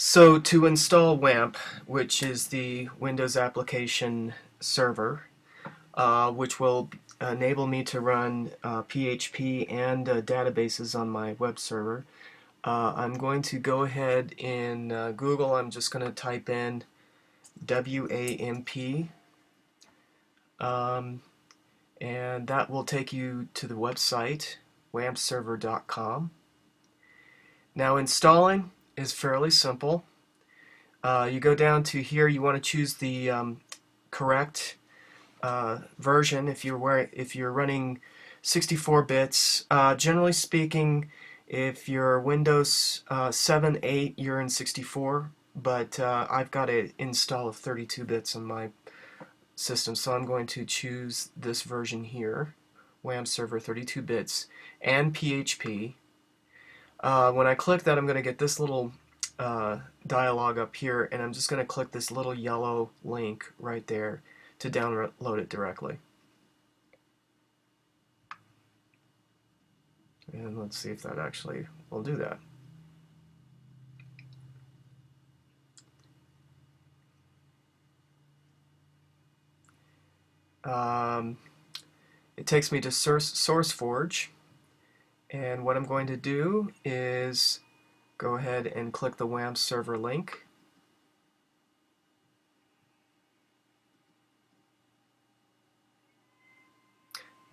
So to install Wamp, which is the Windows application server, which will enable me to run PHP and databases on my web server, I'm going to go ahead in Google. I'm just going to type in WAMP, um, and that will take you to the website, wampserver.com. Now installing is fairly simple. You go down to here, you want to choose the correct version if you're running 64 bits. Generally speaking, if you're Windows 7, 8, you're in 64, but I've got an install of 32 bits on my system, so I'm going to choose this version here, WAMP server 32 bits, and PHP. When I click that, I'm going to get this little dialog up here, and I'm just going to click this little yellow link right there to download it directly. And let's see if that actually will do that. It takes me to SourceForge, and what I'm going to do is go ahead and click the WAMP server link.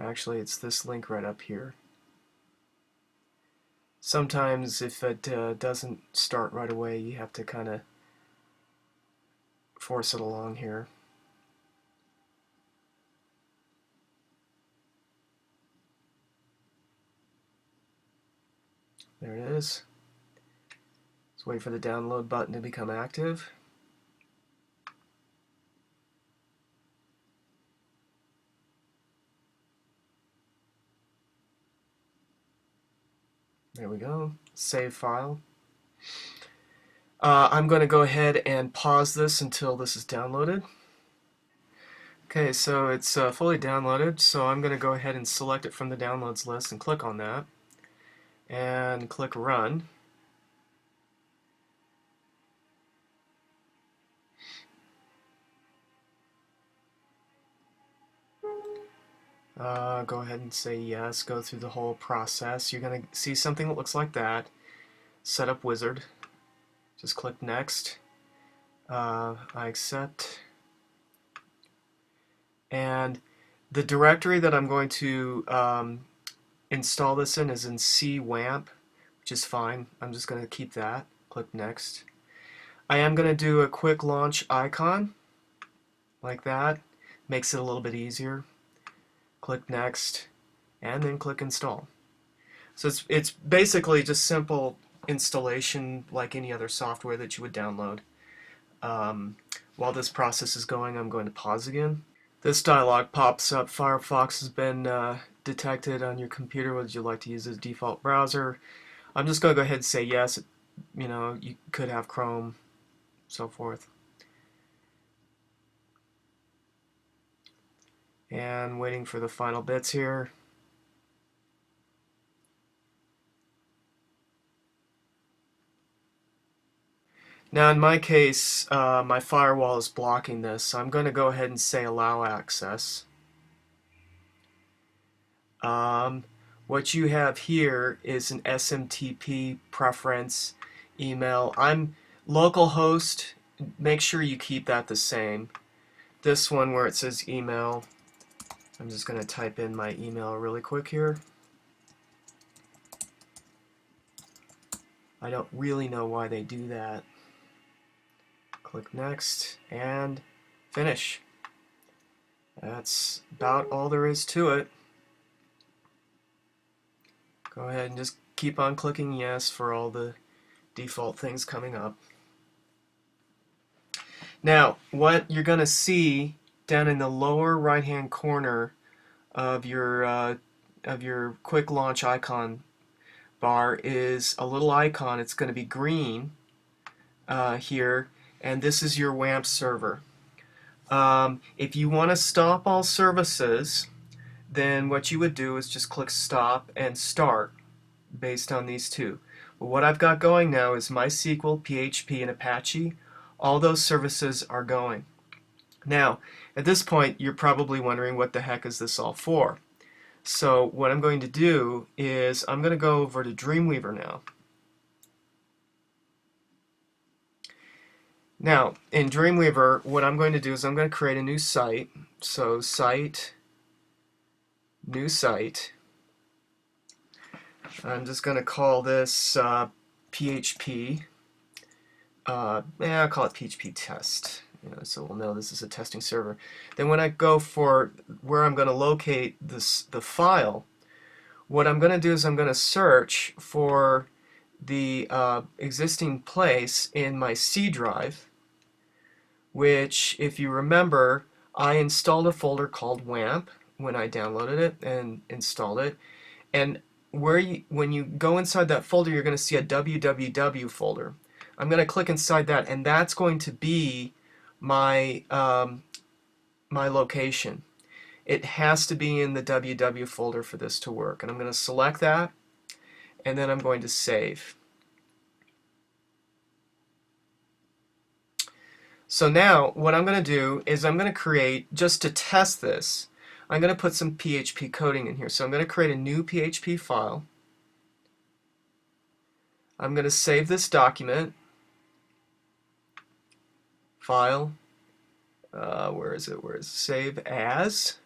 Actually, it's this link right up here. Sometimes if it doesn't start right away, you have to kind of force it along here. There it is. Let's wait for the download button to become active. There we go. Save file. I'm going to go ahead and pause this until this is downloaded. Okay, so it's fully downloaded, so I'm going to go ahead and select it from the downloads list and click on that. And click Run. Go ahead and say yes, go through the whole process. You're going to see something that looks like that. Setup Wizard. Just click Next. I accept. And the directory that I'm going to install this in is in CWAMP, which is fine. I'm just going to keep that. Click Next. I am going to do a quick launch icon, like that. Makes it a little bit easier. Click Next, and then click Install. So it's basically just simple installation like any other software that you would download. While this process is going, I'm going to pause again. This dialog pops up. Firefox has been detected on your computer. Would you like to use as a default browser? I'm just going to go ahead and say yes. You know, you could have Chrome, so forth. And waiting for the final bits here. Now in my case, my firewall is blocking this, so I'm going to go ahead and say allow access. What you have here is an SMTP preference email. I'm localhost. Make sure you keep that the same. This one where it says email, I'm just going to type in my email really quick here. I don't really know why they do that. Click Next and finish. That's about all there is to it. Go ahead and just keep on clicking yes for all the default things coming up. Now, what you're going to see down in the lower right-hand corner of your quick launch icon bar is a little icon. It's going to be green here, and this is your WAMP server. If you want to stop all services, then what you would do is just click Stop and Start based on these two. What I've got going now is MySQL, PHP, and Apache. All those services are going. Now, at this point, you're probably wondering what the heck is this all for? So what I'm going to do is I'm going to go over to Dreamweaver now. Now, in Dreamweaver, what I'm going to do is I'm going to create a new site. So site, new site. I'm just going to call this PHP. I'll call it PHP test. So we'll know this is a testing server. Then when I go for where I'm going to locate the file, what I'm going to do is I'm going to search for the existing place in my C drive, which, if you remember, I installed a folder called Wamp when I downloaded it and installed it. And when you go inside that folder, you're going to see a www folder. I'm going to click inside that, and that's going to be my my location. It has to be in the www folder for this to work. And I'm going to select that, and then I'm going to save. So now what I'm going to do is I'm going to create, just to test this, I'm going to put some PHP coding in here. So I'm going to create a new PHP file. I'm going to save this document. File. Where is it? Save as.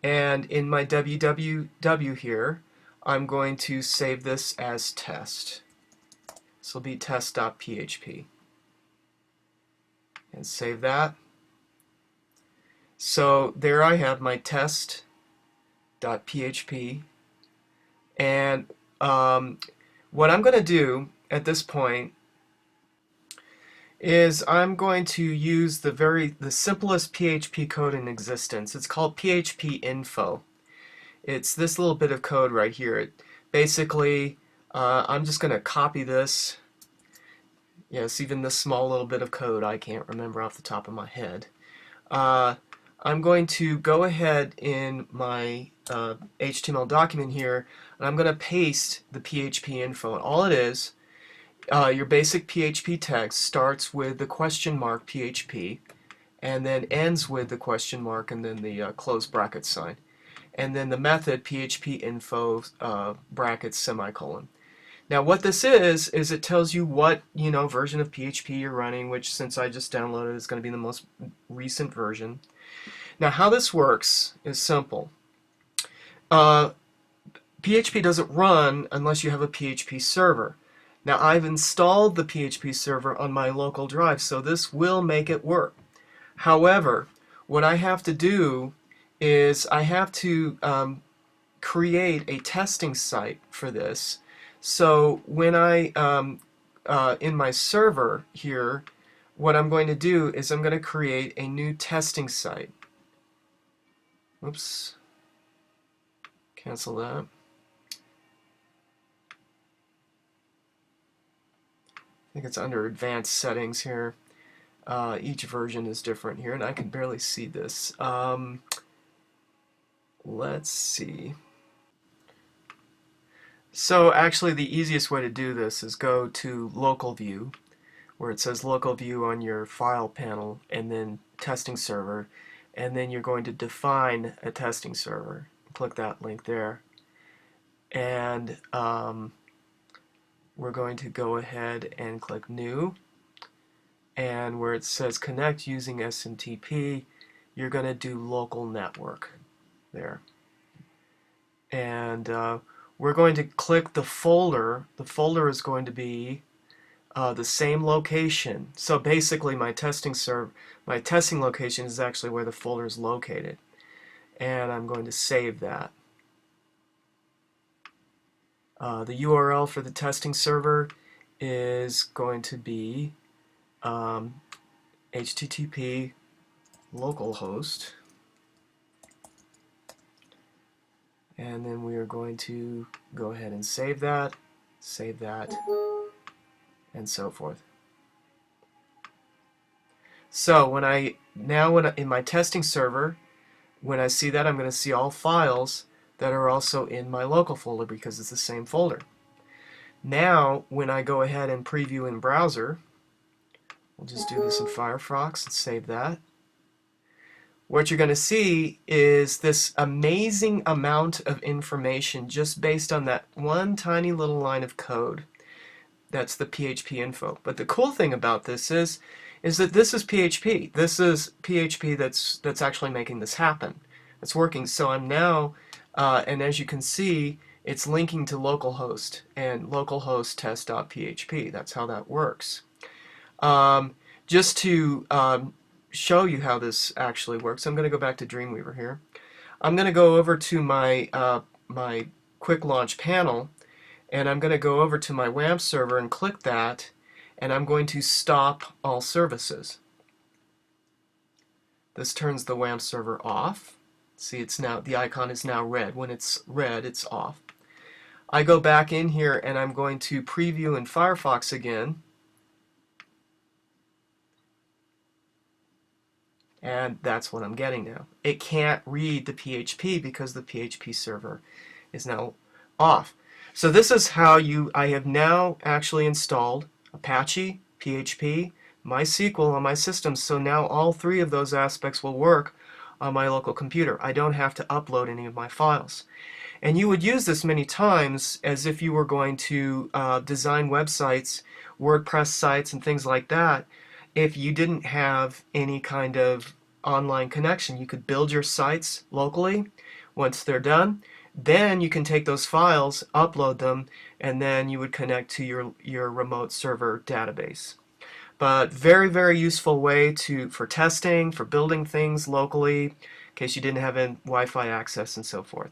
And in my www here, I'm going to save this as test. This will be test.php. And save that. So there I have my test.php. And what I'm going to do at this point is I'm going to use the simplest PHP code in existence. It's called PHP info. It's this little bit of code right here. Basically, I'm just going to copy this. Yes, even this small little bit of code I can't remember off the top of my head. I'm going to go ahead in my HTML document here, and I'm going to paste the PHP info. And all it is, your basic PHP text starts with the question mark PHP, and then ends with the question mark and then the close bracket sign. And then the method PHP info brackets semicolon. Now what this is it tells you what version of PHP you're running, which since I just downloaded is going to be the most recent version. Now how this works is simple. PHP doesn't run unless you have a PHP server. Now I've installed the PHP server on my local drive, so this will make it work. However, what I have to do is I have to create a testing site for this. So when I, in my server here, what I'm going to do is I'm going to create a new testing site. Oops. Cancel that. I think it's under advanced settings here. Each version is different here, and I can barely see this. Let's see. So actually the easiest way to do this is go to local view, where it says local view on your file panel, and then testing server, and then you're going to define a testing server. Click that link there, and we're going to go ahead and click new, and where it says connect using SMTP, you're going to do local network there, and we're going to click the folder. The folder is going to be the same location. So basically my testing location is actually where the folder is located, and I'm going to save that. The URL for the testing server is going to be HTTP localhost, and then we are going to go ahead and save that, and so forth. So in my testing server, when I see that, I'm going to see all files that are also in my local folder because it's the same folder. Now, when I go ahead and preview in browser, we'll just do this in Firefox and save that. What you're going to see is this amazing amount of information just based on that one tiny little line of code. That's the PHP info. But the cool thing about this is that this is PHP. This is PHP that's actually making this happen. It's working. So I'm now, and as you can see, it's linking to localhost and localhost test.php. That's how that works. Just to show you how this actually works, I'm going to go back to Dreamweaver here. I'm going to go over to my my quick launch panel, and I'm going to go over to my Wamp server and click that, and I'm going to stop all services. This turns the Wamp server off. See, it's now, the icon is now red. When it's red, it's off. I go back in here and I'm going to preview in Firefox again. And that's what I'm getting now. It can't read the PHP because the PHP server is now off. So this is how I have now actually installed Apache, PHP, MySQL on my system. So now all three of those aspects will work on my local computer. I don't have to upload any of my files. And you would use this many times as if you were going to design websites, WordPress sites, and things like that. If you didn't have any kind of online connection, you could build your sites locally. Once they're done, then you can take those files, upload them, and then you would connect to your remote server database. But very, very useful way for testing, for building things locally, in case you didn't have Wi-Fi access and so forth.